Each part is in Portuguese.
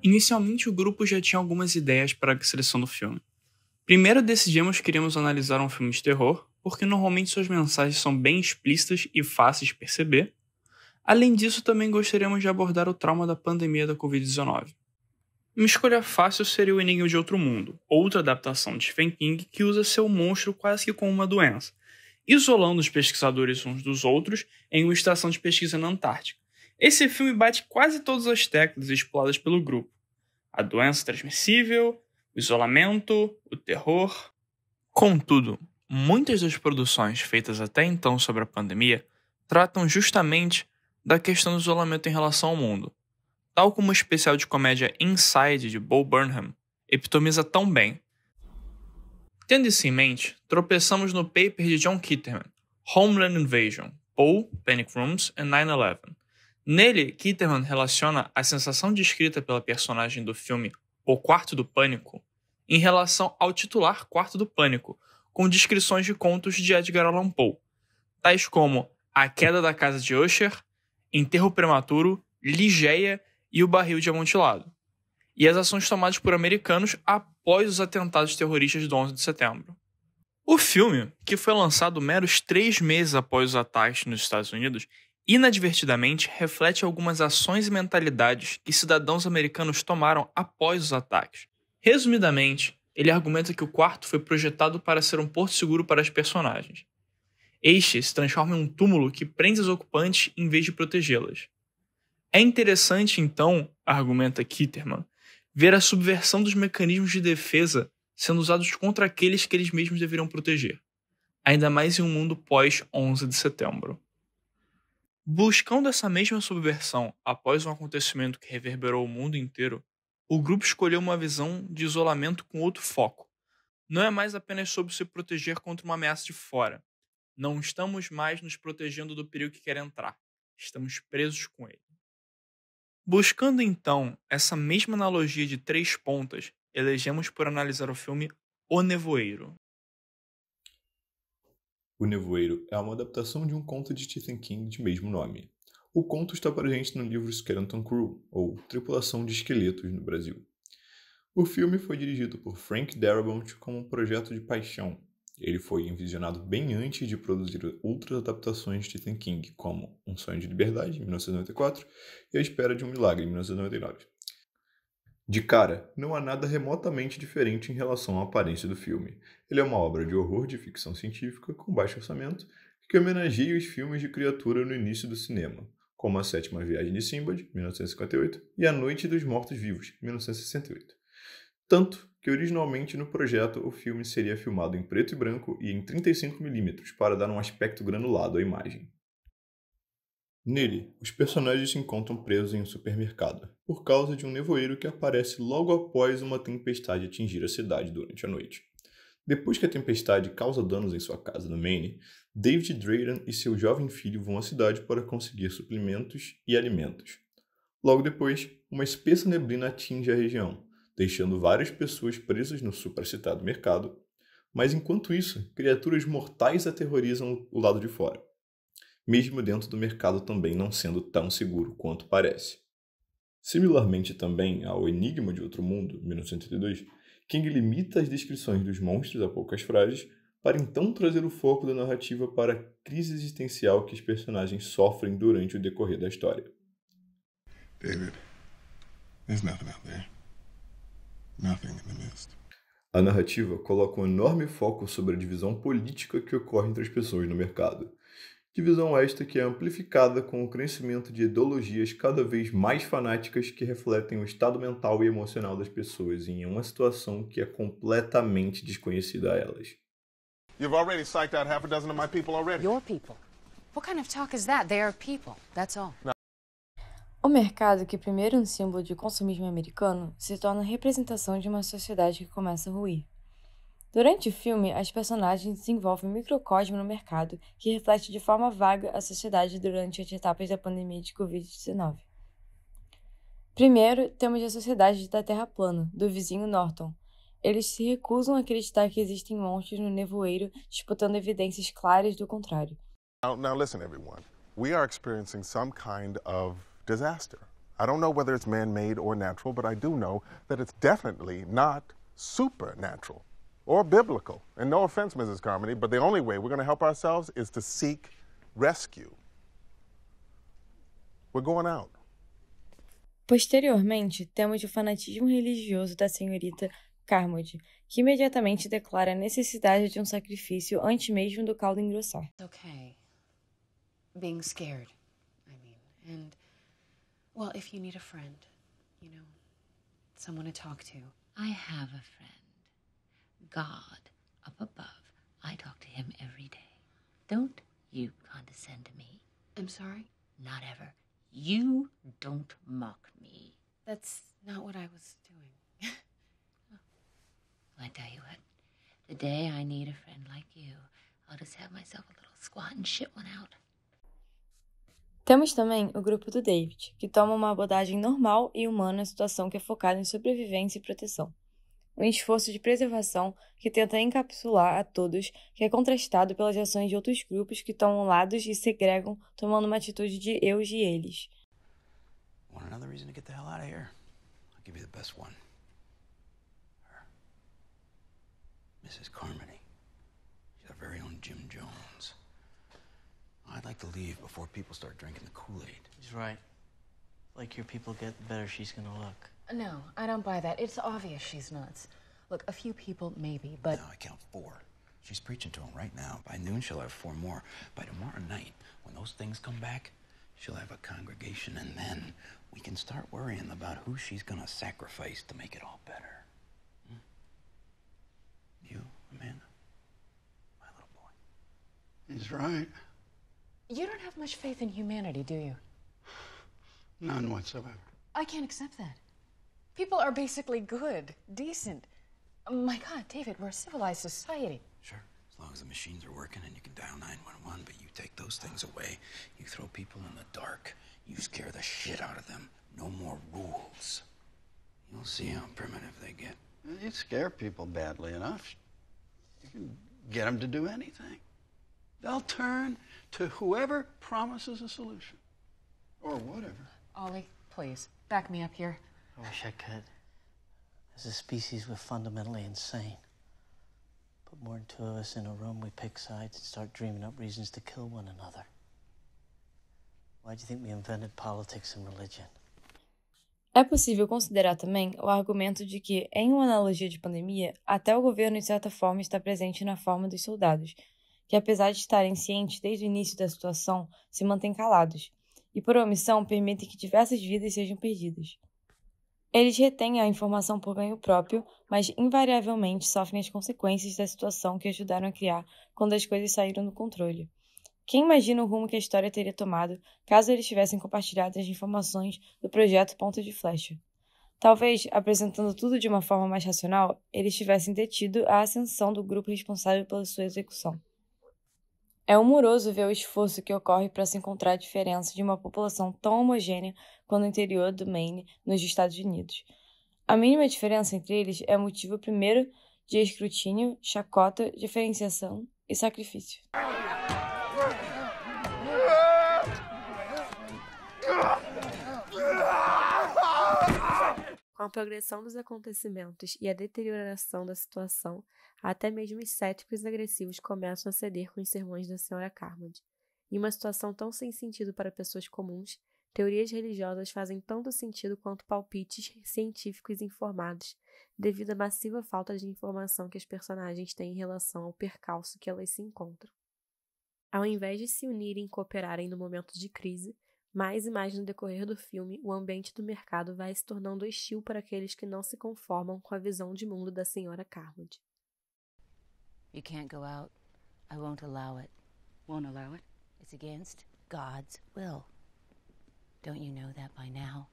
Inicialmente, o grupo já tinha algumas ideias para a seleção do filme. Primeiro, decidimos que queríamos analisar um filme de terror, porque normalmente suas mensagens são bem explícitas e fáceis de perceber. Além disso, também gostaríamos de abordar o trauma da pandemia da Covid-19. Uma escolha fácil seria O Enigma de Outro Mundo, outra adaptação de Stephen King que usa seu monstro quase que como uma doença, isolando os pesquisadores uns dos outros em uma estação de pesquisa na Antártica. Esse filme bate quase todas as teclas exploradas pelo grupo: a doença transmissível, o isolamento, o terror. Contudo, muitas das produções feitas até então sobre a pandemia tratam justamente da questão do isolamento em relação ao mundo, tal como o especial de comédia Inside de Bo Burnham epitomiza tão bem. Tendo isso em mente, tropeçamos no paper de John Kitterman, Homeland Invasion, Poe, Panic Rooms e 9/11. Nele, Kitterman relaciona a sensação descrita pela personagem do filme O Quarto do Pânico em relação ao titular Quarto do Pânico, com descrições de contos de Edgar Allan Poe, tais como A Queda da Casa de Usher, Enterro Prematuro, Ligeia e O Barril de Amontilado, e as ações tomadas por americanos após os atentados terroristas do 11 de setembro. O filme, que foi lançado meros 3 meses após os ataques nos Estados Unidos, inadvertidamente reflete algumas ações e mentalidades que cidadãos americanos tomaram após os ataques. Resumidamente, ele argumenta que o quarto foi projetado para ser um porto seguro para as personagens. Este se transforma em um túmulo que prende os ocupantes em vez de protegê-las. É interessante, então, argumenta Kitterman, ver a subversão dos mecanismos de defesa sendo usados contra aqueles que eles mesmos deveriam proteger, ainda mais em um mundo pós-11 de setembro. Buscando essa mesma subversão após um acontecimento que reverberou o mundo inteiro, o grupo escolheu uma visão de isolamento com outro foco. Não é mais apenas sobre se proteger contra uma ameaça de fora. Não estamos mais nos protegendo do perigo que quer entrar. Estamos presos com ele. Buscando então essa mesma analogia de 3 pontas, elegemos por analisar o filme O Nevoeiro. O Nevoeiro é uma adaptação de um conto de Stephen King de mesmo nome. O conto está presente no livro Skeleton Crew, ou Tripulação de Esqueletos no Brasil. O filme foi dirigido por Frank Darabont como um projeto de paixão. Ele foi envisionado bem antes de produzir outras adaptações de Stephen King, como Um Sonho de Liberdade, em 1994, e A Espera de um Milagre, em 1999. De cara, não há nada remotamente diferente em relação à aparência do filme. Ele é uma obra de horror de ficção científica com baixo orçamento que homenageia os filmes de criatura no início do cinema, como A Sétima Viagem de Sinbad, 1958, e A Noite dos Mortos-Vivos, 1968. Tanto que originalmente no projeto o filme seria filmado em preto e branco e em 35mm para dar um aspecto granulado à imagem. Nele, os personagens se encontram presos em um supermercado, por causa de um nevoeiro que aparece logo após uma tempestade atingir a cidade durante a noite. Depois que a tempestade causa danos em sua casa no Maine, David Drayden e seu jovem filho vão à cidade para conseguir suprimentos e alimentos. Logo depois, uma espessa neblina atinge a região, deixando várias pessoas presas no supracitado mercado, mas enquanto isso, criaturas mortais aterrorizam o lado de fora, mesmo dentro do mercado também não sendo tão seguro quanto parece. Similarmente também ao Enigma de Outro Mundo, 1982, King limita as descrições dos monstros a poucas frases para então trazer o foco da narrativa para a crise existencial que os personagens sofrem durante o decorrer da história. David, there's nothing out there. Nothing in the mist. A narrativa coloca um enorme foco sobre a divisão política que ocorre entre as pessoas no mercado. Divisão esta que é amplificada com o crescimento de ideologias cada vez mais fanáticas que refletem o estado mental e emocional das pessoas em uma situação que é completamente desconhecida a elas. You've already psyched out half a dozen of my people already. Your people? What kind of talk is that? They are people, that's all. O mercado, que primeiro é um símbolo de consumismo americano, se torna a representação de uma sociedade que começa a ruir. Durante o filme, as personagens desenvolvem um microcosmo no mercado que reflete de forma vaga a sociedade durante as etapas da pandemia de Covid-19. Primeiro, temos a sociedade da Terra plana, do vizinho Norton. Eles se recusam a acreditar que existem monstros no nevoeiro, disputando evidências claras do contrário. Now listen, everyone. We are experiencing some kind of disaster. I don't know whether it's man-made or natural, but I do know that it's definitely not supernatural or biblical. And no offense, Mrs. Carmody, but the only way we're going to help ourselves is to seek rescue. We're going out. Posteriormente, temos o fanatismo religioso da senhorita Carmody, que imediatamente declara a necessidade de um sacrifício antes mesmo do caldo engrossar. Okay. Being scared, I mean. And, well, if you need a friend, you know, someone to talk to. I have a friend. God up above. I talk to him every day. Don't you condescend to me. I'm sorry? Not ever. You don't mock me. That's not what I was doing. I tell you what, the day I need a friend like you, I'll just have myself a little squat and shit one out. Temos também o grupo do David, que toma uma abordagem normal e humana à situação que é focada em sobrevivência e proteção. Um esforço de preservação que tenta encapsular a todos, que é contrastado pelas ações de outros grupos que tomam lados e segregam, tomando uma atitude de eus e eles. Want another reason to get the hell out of here? I'll give you the best one. Her. Mrs. Carmody. She's our very own Jim Jones. I'd like to leave before people start drinking the Kool-Aid. He's right. Like your people get, the better she's gonna look. No, I don't buy that. It's obvious she's nuts. Look, a few people maybe, but... No, I count 4. She's preaching to them right now. By noon, she'll have 4 more. By tomorrow night, when those things come back, she'll have a congregation, and then we can start worrying about who she's gonna sacrifice to make it all better. Hmm? You, Amanda? My little boy. He's right. You don't have much faith in humanity, do you? None whatsoever. I can't accept that. People are basically good, decent. My God, David, we're a civilized society. Sure, as long as the machines are working and you can dial 911, but you take those things away, you throw people in the dark, you scare the shit out of them. No more rules. You'll see how primitive they get. You scare people badly enough, you can get them to do anything. They'll turn to whoever promises a solution. Or whatever. Ollie, please, back me up here. I wish I could. As a species, we're fundamentally insane. Put more than 2 of us in a room, we pick sides and start dreaming up reasons to kill one another. Why do you think we invented politics and religion? É possível considerar também o argumento de que, em uma analogia de pandemia, até o governo de certa forma está presente na forma dos soldados, que apesar de estarem cientes desde o início da situação, se mantêm calados, e por omissão permitem que diversas vidas sejam perdidas. Eles retêm a informação por ganho próprio, mas invariavelmente sofrem as consequências da situação que ajudaram a criar quando as coisas saíram do controle. Quem imagina o rumo que a história teria tomado caso eles tivessem compartilhado as informações do projeto Ponta de Flecha? Talvez, apresentando tudo de uma forma mais racional, eles tivessem detido a ascensão do grupo responsável pela sua execução. É humoroso ver o esforço que ocorre para se encontrar a diferença de uma população tão homogênea quanto o interior do Maine, nos Estados Unidos. A mínima diferença entre eles é motivo primeiro de escrutínio, chacota, diferenciação e sacrifício. Com a progressão dos acontecimentos e a deterioração da situação, até mesmo os céticos e agressivos começam a ceder com os sermões da Sra. Carmody. Em uma situação tão sem sentido para pessoas comuns, teorias religiosas fazem tanto sentido quanto palpites científicos informados, devido à massiva falta de informação que os personagens têm em relação ao percalço que elas se encontram. Ao invés de se unirem e cooperarem no momento de crise, mais e mais no decorrer do filme, o ambiente do mercado vai se tornando hostil para aqueles que não se conformam com a visão de mundo da Sra. Carmody. You can't go out. I won't allow it. Won't allow it? It's against God's will. Don't you know that by now?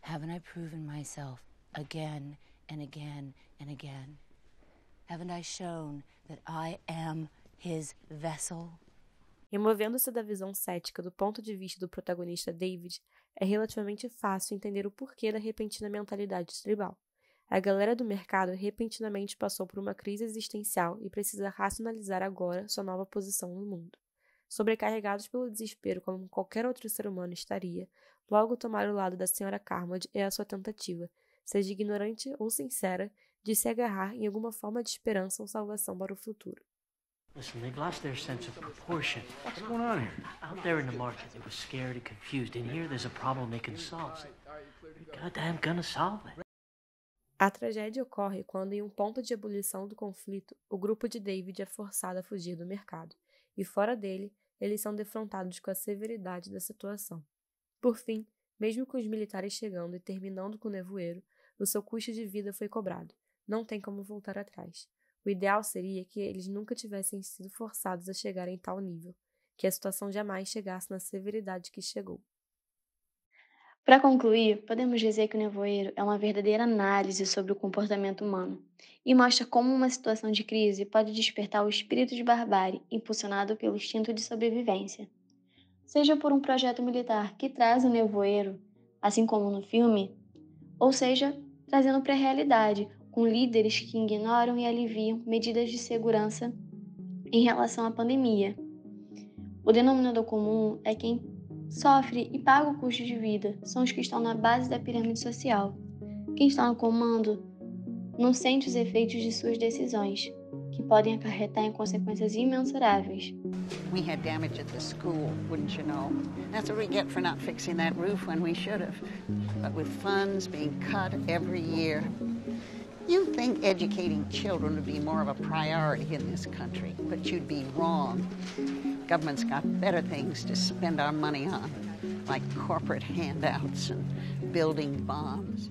Haven't I proven myself again and again and again? Haven't I shown that I am his vessel? Removendo-se da visão cética do ponto de vista do protagonista David, é relativamente fácil entender o porquê da repentina mentalidade tribal. A galera do mercado repentinamente passou por uma crise existencial e precisa racionalizar agora sua nova posição no mundo. Sobrecarregados pelo desespero como qualquer outro ser humano estaria, Logo, tomar o lado da Sra. Carmody é a sua tentativa, seja ignorante ou sincera, de se agarrar em alguma forma de esperança ou salvação para o futuro. Listen, they've lost their sense of proportion. What's going on here? Out there in the market, they were scared and confused. And here, there's a problem they can solve. They're goddamn gonna solve it. A tragédia ocorre quando, em um ponto de ebulição do conflito, o grupo de David é forçado a fugir do mercado, e fora dele, eles são defrontados com a severidade da situação. Por fim, mesmo com os militares chegando e terminando com o nevoeiro, o seu custo de vida foi cobrado. Não tem como voltar atrás. O ideal seria que eles nunca tivessem sido forçados a chegar em tal nível, que a situação jamais chegasse na severidade que chegou. Para concluir, podemos dizer que o nevoeiro é uma verdadeira análise sobre o comportamento humano e mostra como uma situação de crise pode despertar o espírito de barbárie impulsionado pelo instinto de sobrevivência. Seja por um projeto militar que traz o nevoeiro, assim como no filme, ou seja, trazendo para a realidade, com líderes que ignoram e aliviam medidas de segurança em relação à pandemia. O denominador comum é quem sofre e paga o custo de vida, são os que estão na base da pirâmide social. Quem está no comando não sente os efeitos de suas decisões, que podem acarretar em consequências imensuráveis. We had damage at the school, wouldn't you know? That's what we get for not fixing that roof when we should have. But with funds being cut every year, you'd think educating children would be more of a priority in this country, but you'd be wrong. Government's got better things to spend our money on, like corporate handouts and building bombs.